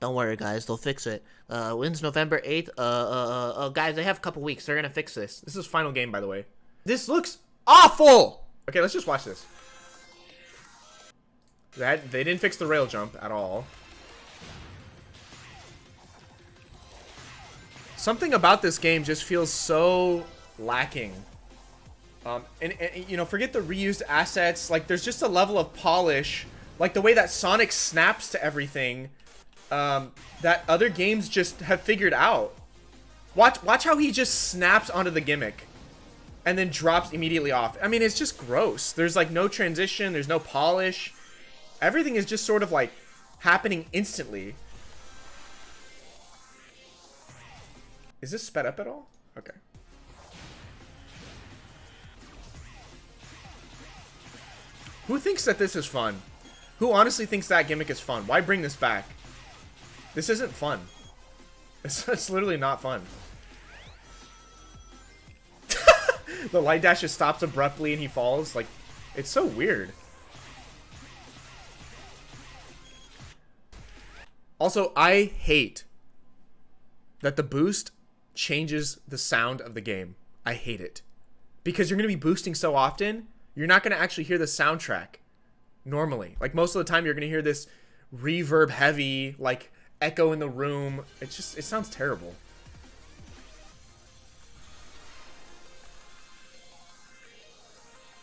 Don't worry, guys. They'll fix it. When's November 8th? Guys, they have a couple weeks. They're gonna fix this. This is final game, by the way. This looks awful! Okay, let's just watch this. They didn't fix the rail jump at all. Something about this game just feels so lacking. And you know, forget the reused assets. Like, there's just a level of polish. Like, the way that Sonic snaps to everything. That other games just have figured out. Watch how he just snaps onto the gimmick. And then drops immediately off. I mean, it's just gross. There's, like, no transition. There's no polish. Everything is just sort of, like, happening instantly. Is this sped up at all? Okay. Who thinks that this is fun? Who honestly thinks that gimmick is fun? Why bring this back? This isn't fun. It's literally not fun. The light dash just stops abruptly and he falls. Like, it's so weird. Also, I hate that the boost changes the sound of the game. I hate it. Because you're going to be boosting so often, you're not going to actually hear the soundtrack normally. Like, most of the time, you're going to hear this reverb heavy, like, echo in the room. It sounds terrible.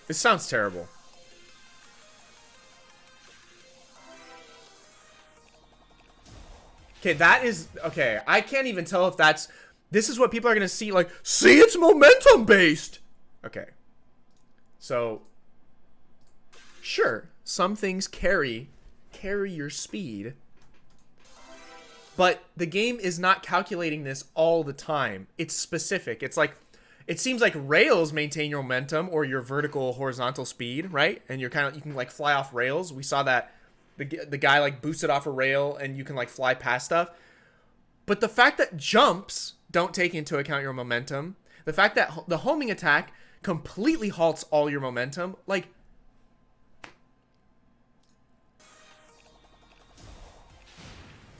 It sounds terrible. Okay, that is... Okay, I can't even tell if that's... This is what people are going to see, like, see, it's momentum-based! Okay. So, sure, some things carry your speed. But the game is not calculating this all the time. It's specific. It's like... It seems like rails maintain your momentum or your vertical horizontal speed, right? And you can like fly off rails. We saw that the guy like boosted off a rail and you can like fly past stuff. But the fact that jumps don't take into account your momentum, the fact that the homing attack completely halts all your momentum, like,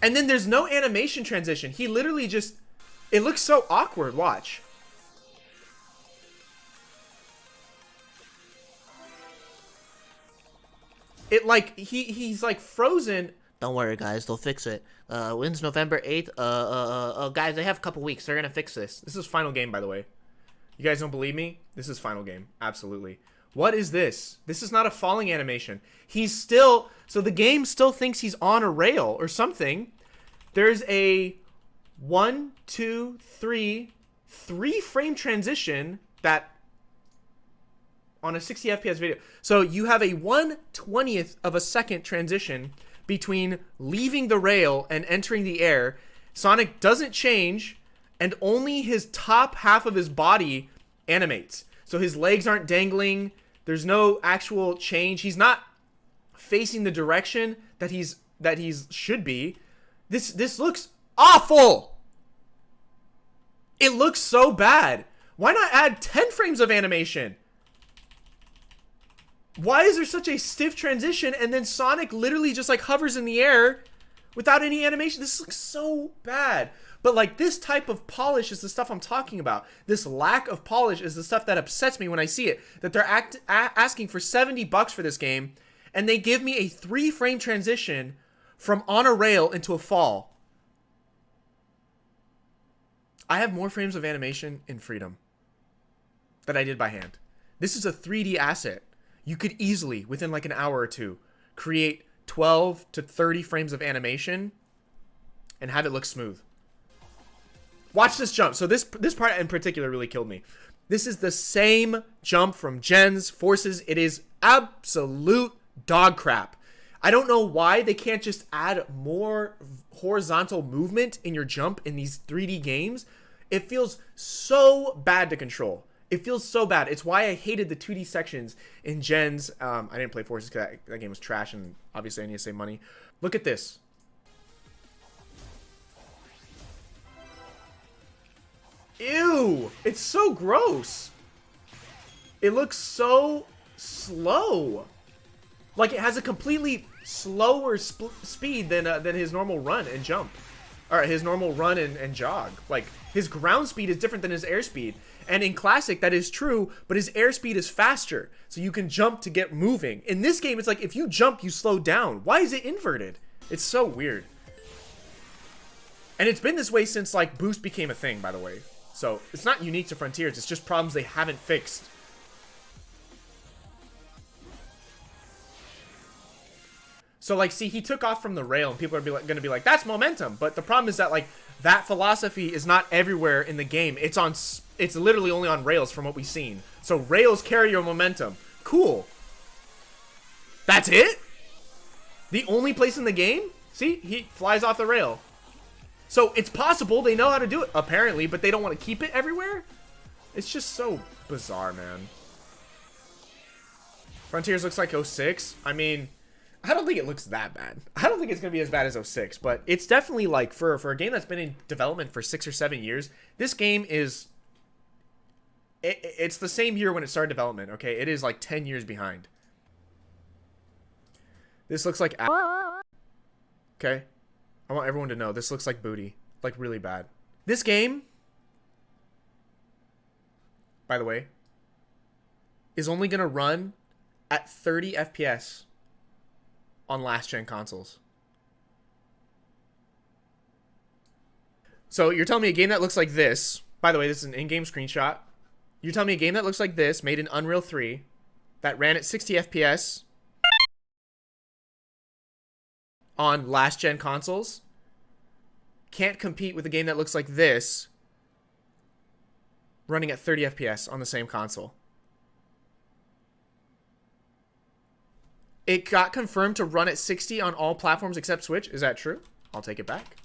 and then there's no animation transition. He literally just, it looks so awkward. Watch. It like he's like frozen. Don't worry, guys. They'll fix it. When's November 8th? Guys, they have a couple weeks. They're gonna fix this. This is final game, by the way. You guys don't believe me? This is final game. Absolutely. What is this? This is not a falling animation. He's still... So the game still thinks he's on a rail or something. There's a 1, 2, 3 frame transition that... on a 60 FPS video. So you have a 1/20th of a second transition between leaving the rail and entering the air. Sonic doesn't change, and only his top half of his body animates. So his legs aren't dangling. There's no actual change. He's not facing the direction that he's should be. This looks awful. It looks so bad. Why not add 10 frames of animation? Why is there such a stiff transition and then Sonic literally just like hovers in the air without any animation? This looks so bad. But like, this type of polish is the stuff I'm talking about. This lack of polish is the stuff that upsets me when I see it. That they're asking for $70 for this game and they give me a 3-frame transition from on a rail into a fall. I have more frames of animation in Freedom than I did by hand. This is a 3D asset. You could easily, within like an hour or two, create 12 to 30 frames of animation and have it look smooth. Watch this jump. So this part in particular really killed me. This is the same jump from Gens Forces. It is absolute dog crap. I don't know why they can't just add more horizontal movement in your jump in these 3D games. It feels so bad to control. It feels so bad. It's why I hated the 2D sections in Gens. I didn't play Forces because that game was trash, and obviously I need to save money. Look at this. Ew! It's so gross. It looks so slow. Like, it has a completely slower speed than his normal run and jump. Or his normal run and jog. Like, his ground speed is different than his airspeed. And in Classic, that is true, but his airspeed is faster. So you can jump to get moving. In this game, it's like, if you jump, you slow down. Why is it inverted? It's so weird. And it's been this way since, like, boost became a thing, by the way. So, it's not unique to Frontiers. It's just problems they haven't fixed. So, like, see, he took off from the rail, and people are gonna be like, that's momentum. But the problem is that, like, that philosophy is not everywhere in the game. It's literally only on rails from what we've seen. So, rails carry your momentum. Cool. That's it? The only place in the game? See, he flies off the rail. So, it's possible. They know how to do it, apparently, but they don't want to keep it everywhere? It's just so bizarre, man. Frontiers looks like 06. I mean, I don't think it looks that bad. I don't think it's going to be as bad as 06, but it's definitely, like, for a game that's been in development for 6 or 7 years, this game is... It's the same year when it started development, okay? It is, like, 10 years behind. This looks like... Okay? I want everyone to know, this looks like booty. Like, really bad. This game, by the way, is only going to run at 30 FPS on last-gen consoles. So, you're telling me a game that looks like this... By the way, this is an in-game screenshot. You're telling me a game that looks like this, made in Unreal 3, that ran at 60 FPS... on last-gen consoles can't compete with a game that looks like this running at 30 FPS on the same console. It got confirmed to run at 60 on all platforms except Switch. Is that true? I'll take it back.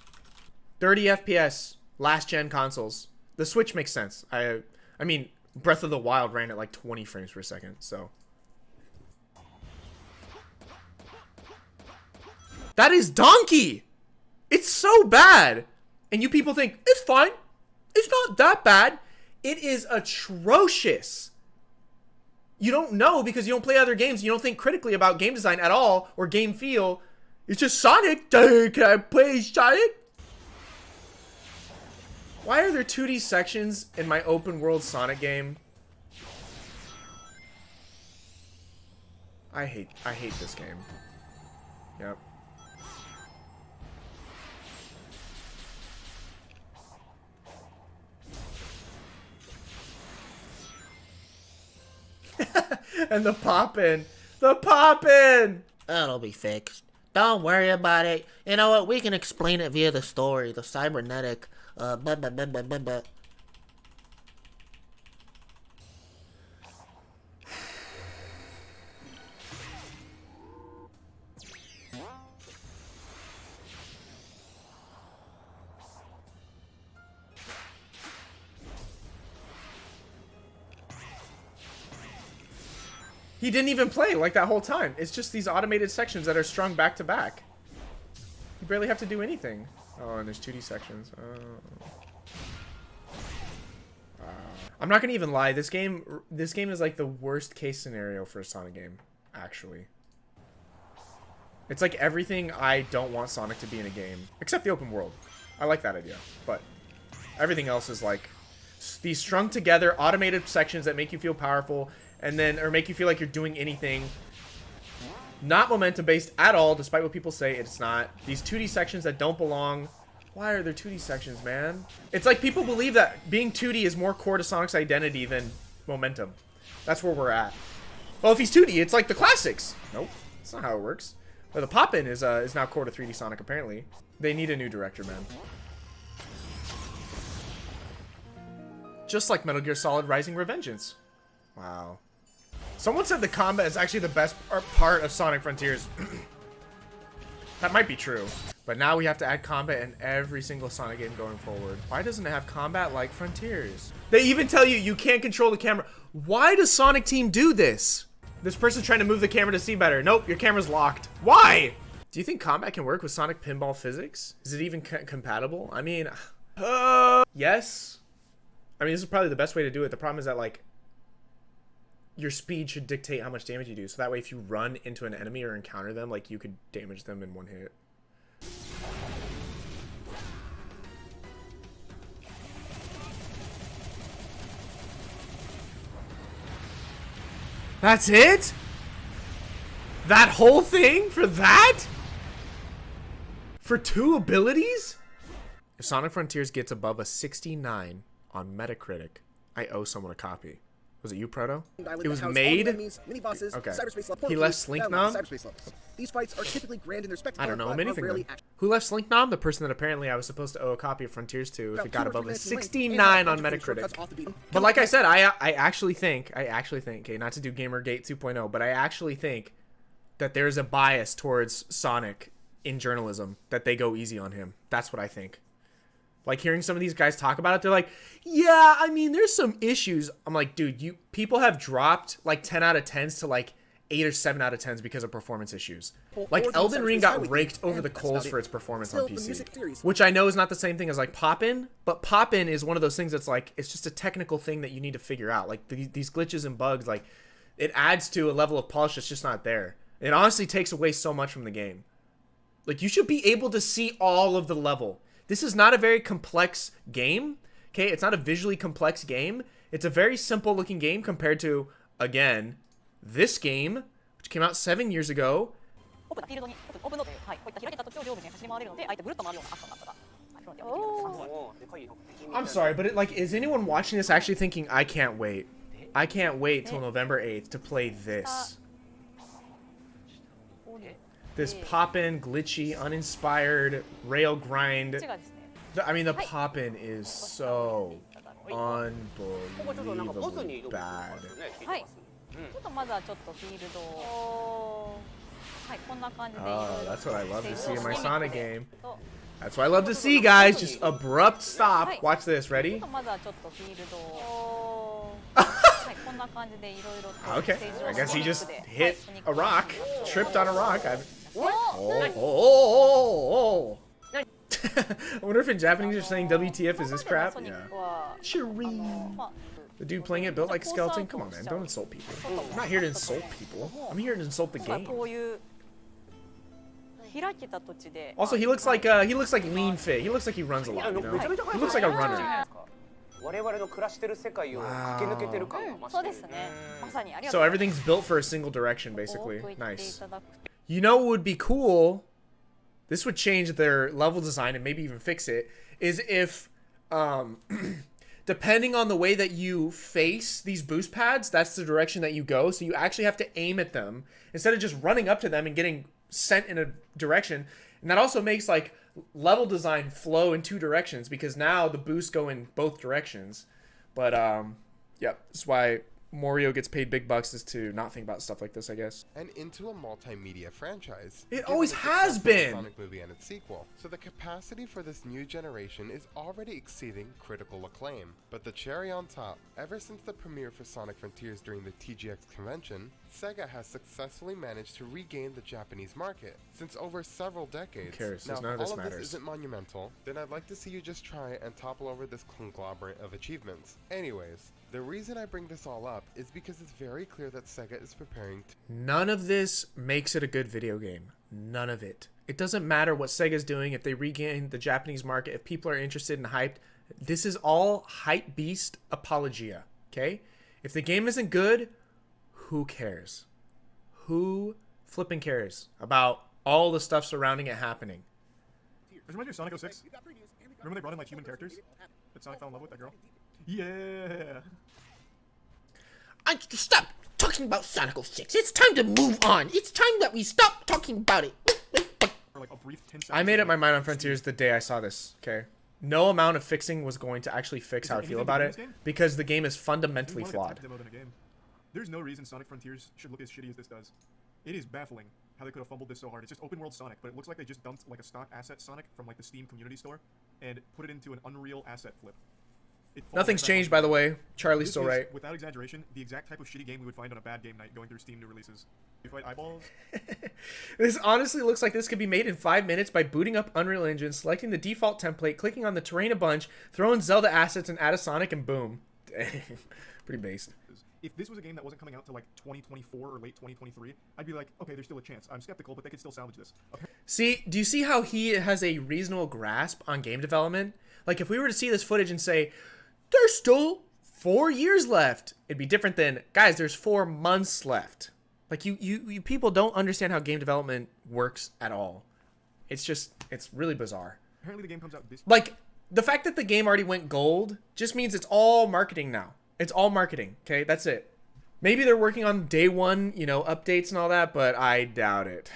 30 FPS, last-gen consoles. The Switch makes sense. I mean, Breath of the Wild ran at like 20 frames per second, so... That is donkey! It's so bad! And you people think, it's fine. It's not that bad. It is atrocious. You don't know because you don't play other games. You don't think critically about game design at all or game feel. It's just Sonic. Can I play Sonic? Why are there 2D sections in my open world Sonic game? I hate this game. Yep. And the poppin'. The poppin'! That'll be fixed. Don't worry about it. You know what? We can explain it via the story. The cybernetic. Blah, blah, blah, blah, blah, blah. He didn't even play like that whole time. It's just these automated sections that are strung back to back. You barely have to do anything. Oh, and there's 2D sections. Oh. I'm not gonna even lie. This game is like the worst case scenario for a Sonic game, actually. It's like everything I don't want Sonic to be in a game, except the open world. I like that idea, but everything else is like these strung together automated sections that make you feel powerful. And then, or make you feel like you're doing anything. Not momentum based at all, despite what people say it's not. These 2D sections that don't belong. Why are there 2D sections, man? It's like people believe that being 2D is more core to Sonic's identity than momentum. That's where we're at. Well, if he's 2D, it's like the classics. Nope, that's not how it works. But the pop-in is now core to 3D Sonic, apparently. They need a new director, man. Just like Metal Gear Solid Rising Revengeance. Wow. Someone said the combat is actually the best part of Sonic Frontiers. That might be true. But now we have to add combat in every single Sonic game going forward. Why doesn't it have combat like Frontiers? They even tell you can't control the camera. Why does Sonic Team do this? This person's trying to move the camera to see better. Nope, your camera's locked. Why? Do you think combat can work with Sonic pinball physics? Is it even compatible? I mean, yes. I mean, this is probably the best way to do it. The problem is that, like, your speed should dictate how much damage you do. So that way, if you run into an enemy or encounter them, like you could damage them in one hit. That's it? That whole thing for that? For 2 abilities? If Sonic Frontiers gets above a 69 on Metacritic, I owe someone a copy. Was it you, Proto? It was made. Okay. He left Slinknom. These fights are typically grand in their spectacle. I don't know him but are anything. rarely Then. action- Who left Slinknom? The person that apparently I was supposed to owe a copy of Frontiers to if About it got 2 or above 3 a minutes in length, 69 on and Metacritic. shortcuts off the beat. But like I said, I actually think, okay, not to do Gamergate 2.0, but I actually think that there's a bias towards Sonic in journalism, that they go easy on him. That's what I think. Like, hearing some of these guys talk about it, they're like, yeah, I mean, there's some issues. I'm like, dude, people have dropped like 10 out of 10s to like 8 or 7 out of 10s because of performance issues. Like, Or the Elden Ring Assassin's got Creed raked over and the that's coals about for it. its performance Still, on the PC. music series. Which I know is not the same thing as like Poppin', but Poppin' is one of those things that's like, it's just a technical thing that you need to figure out. Like, these glitches and bugs, like, it adds to a level of polish that's just not there. It honestly takes away so much from the game. Like, you should be able to see all of the level. This is not a very complex game, okay? It's not a visually complex game. It's a very simple looking game compared to, again, this game, which came out 7 years ago. オープンなフィールドにオープンロードという、はい、こういった開けた時を両部に走り回れるので、相手ぐるっと回るようなアクションだったら、はい、フロンティアもできるんですが、 I'm sorry, but is anyone watching this actually thinking, I can't wait? I can't wait till November 8th to play this. This poppin', glitchy, uninspired, rail grind. こっちがですね、 I mean, the poppin' is so unbelievably bad. はい、ちょっとまずはちょっとフィールドを、はい、こんな感じでいろいろ Oh, that's what I love to see in my ステー Sonic ジをしてみ game. てと That's what I love to see, guys. Just abrupt stop. Watch this. ちょ Ready? っとまずはちょっとフィールドを、はい、こんな感じでいろいろと Okay. ステージを I guess he ソニッ just クで hit ソニッ a ク rock, tripped on a rock. Oh, お I wonder if in Japanese you're saying WTF is this 今まで crap? のソニ Yeah. ックは Shireen. まあ The dude playing it built like a skeleton? Come on, man. Don't insult people. I'm not here to insult people. I'm here to insult the 今回 game. こういう開けた土地で Also, he looks like lean fit. He looks like he runs a lot. You know? He looks like a runner. 我々の暮らしてる世界を駆け抜けてる感が増してるそうですね、まさにありがと So うございます everything's built for a single direction, basically. こう言ってい Nice. ただくと You know what would be cool? This would change their level design and maybe even fix it. Is if, depending on the way that you face these boost pads, that's the direction that you go. So you actually have to aim at them instead of just running up to them and getting sent in a direction. And that also makes like level design flow in 2 directions because now the boosts go in both directions. But yep, that's why Morio gets paid big bucks is to not think about stuff like this, I guess. And into a multimedia franchise. It given always the has success of the been. Sonic movie and its sequel. So the capacity for this new generation is already exceeding critical acclaim. But the cherry on top, ever since the premiere for Sonic Frontiers during the TGX convention, Sega has successfully managed to regain the Japanese market. Since over several decades. cares? Now, None of if this all of matters. this isn't monumental, then I'd like to see you just try and topple over this conglomerate of achievements. Anyways, the reason I bring this all up is because it's very clear that Sega is preparing to None of this makes it a good video game. None of it. It doesn't matter what Sega's doing, if they regain the Japanese market, if people are interested and hyped. This is all hype beast apologia, okay? If the game isn't good, who cares? Who flipping cares about all the stuff surrounding it happening? Does it remind you of Sonic 06? Remember when they brought in like human characters? That Sonic fell in love with that girl? Yeah. I stop talking about Sonic 06. It's time to move on. It's time that we stop talking about it. For like a brief 10 seconds. I made up my mind on Frontiers the day I saw this, okay? No amount of fixing was going to actually fix how I feel about it because the game is fundamentally More like a flawed. tech demo than a game. There's no reason Sonic Frontiers should look as shitty as this does. It is baffling how they could have fumbled this so hard. It's just open world Sonic, but it looks like they just dumped like a stock asset Sonic from like the Steam community store and put it into an Unreal asset flip. It falls Nothing's back changed, on- by the way. Charlie's This still is, right. without exaggeration, the exact type of shitty game we would find on a bad game night going through Steam new releases. You fight eyeballs. This honestly looks like this could be made in 5 minutes by booting up Unreal Engine, selecting the default template, clicking on the terrain a bunch, throwing Zelda assets and add a Sonic, and boom. Dang. Pretty based. if this was a game that wasn't coming out till like 2024 or late 2023, I'd be like, okay, there's still a chance. I'm skeptical, but they could still salvage this. See, do you see how he has a reasonable grasp on game development? Like, if we were to see this footage and say, there's still 4 years left, it'd be different than, guys, there's 4 months left. Like, you people don't understand how game development works at all. It's really bizarre. Apparently the game comes out this Like, the fact that the game already went gold just means it's all marketing now. It's all marketing, okay? That's it. Maybe they're working on day one, updates and all that, but I doubt it.